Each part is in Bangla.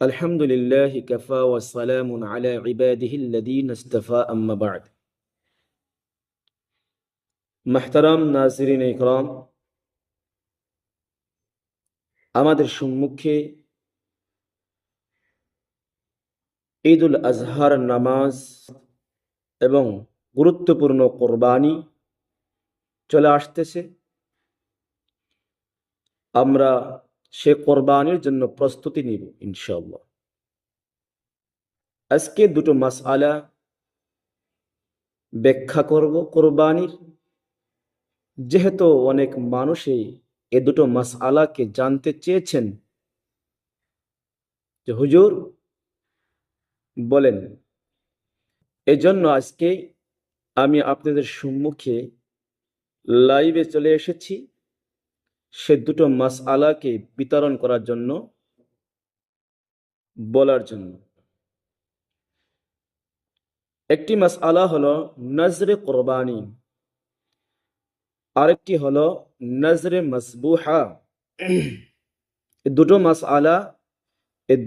الحمد لله كفى والسلام على عباده الذين اصطفى أما بعد محترم নাযিরিন ইকরাম, আমাদের সম্মুখে ঈদুল আজহার নামাজ এবং গুরুত্বপূর্ণ কোরবানি চলে আসতেছে। আমরা সে কোরবানির জন্য প্রস্তুতি নিব ইনশাআল্লাহ। আজকে দুটো মাসআলা ব্যাখ্যা করব কোরবানির, যেহেতু অনেক মানুষই এ দুটো মাসআলাকে জানতে চেয়েছেন যে হুজুর বলেন। এজন্য আজকে আমি আপনাদের সম্মুখে লাইভে চলে এসেছি সে দুটো মাসআলাকে বিতরণ করার জন্য, বলার জন্য। একটি মাসআলা হলো নজরে কোরবানি, আরেকটি হলো নজরে মাসবুহা। এই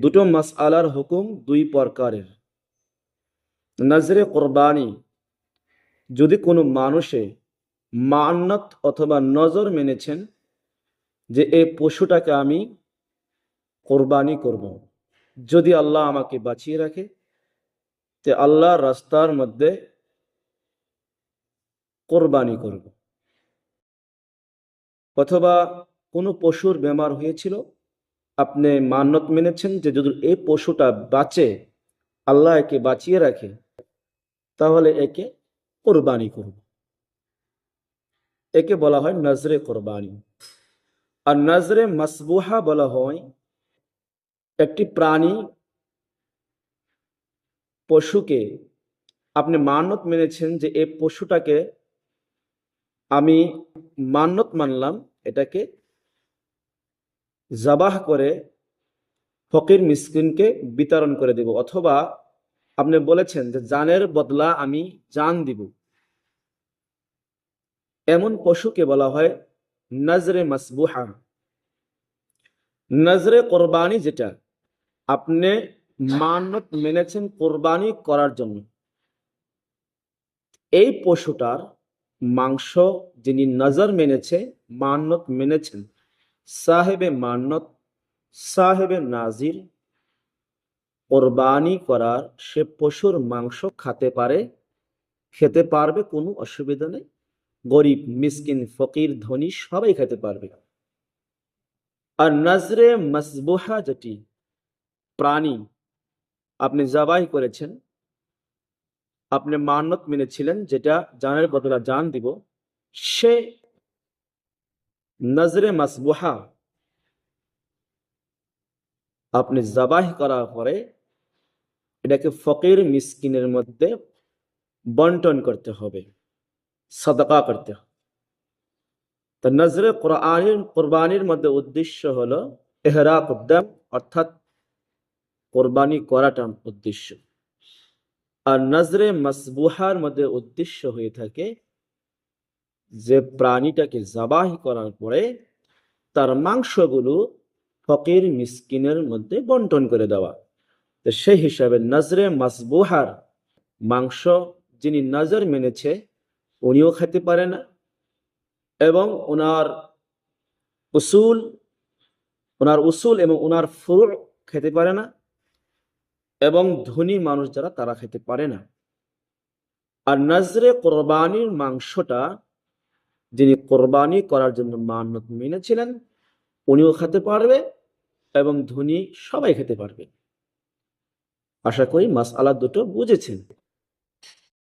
দুটো মাসআলার হুকুম দুই প্রকারের। নজরে কোরবানি, যদি কোনো মানুষে মান্নত অথবা নজর মেনেছেন যে এই পশুটাকে আমি কোরবানি করব, যদি আল্লাহ আমাকে বাঁচিয়ে রাখে তে আল্লাহর রাস্তার মধ্যে কোরবানি করব। অথবা কোনো পশুর বেমার হয়েছিল, আপনি মান্নত মেনেছেন যে যদি এই পশুটা বাঁচে, আল্লাহ একে বাঁচিয়ে রাখে, তাহলে একে কোরবানি করব। একে বলা হয় নজরে কোরবানি। আর নজরে মাসবুহা বলা হয় একটি প্রাণী, পশুকে আপনি মান্নত মেনেছেন যে এই পশুটাকে আমি মান্নত মানলাম, এটাকে জবাহ করে ফকির মিসকিনকে বিতরণ করে দেব, অথবা আপনি বলেছেন যে জানের বদলা আমি জান দিব, এমন পশুকে বলা হয় নজরে মাসবুহা। নজরে কোরবানি যেটা আপনি মান্নত মেনেছেন কোরবানি করার জন্য, এই পশুটার মাংস যিনি নজর মেনেছে, মান্নত মেনেছেন, সাহেবে মান্নত, সাহেবে নাজির কোরবানি করার সে পশুর মাংস খেতে পারবে, কোনো অসুবিধা নেই। গরিব মিসকিন ফকির ধনী সবাই খেতে পারবে। আর নজরে মাসবুহা যেটি প্রাণী আপনি জবাই করেছেন, আপনি মান্নত মেনেছিলেন যেটা জানের বদলা জান দিব, সে নজরে মাসবুহা আপনি জবাই করার পরে এটাকে ফকির মিসকিনের মধ্যে বন্টন করতে হবে, সাদাকা করতে হবে। তো নজরে কোরবানির মধ্যে উদ্দেশ্য হলো ইহরাক উদ্দাম, অর্থাৎ কোরবানি করাটা উদ্দেশ্য। আর নজরে মাসবুহার মধ্যে উদ্দেশ্য হয়ে থাকে যে প্রাণীটাকে জবাই করার পরে তার মাংসগুলো ফকির মিসকিনের মধ্যে বন্টন করে দেওয়া। তো সেই হিসাবে নজরে মাসবুহার মাংস যিনি নজর মেনেছে উনিও খেতে পারে না, এবং ওনার উসুল এবং ওনার ফুরু খেতে পারে না, এবং ধনী মানুষ যারা তারা খেতে পারে না। আর নজরে কোরবানির মাংসটা যিনি কোরবানি করার জন্য মান্নত মেনেছিলেন উনিও খেতে পারবে, এবং ধনী সবাই খেতে পারবে। আশা করি মাসআলা দুটো বুঝেছেন।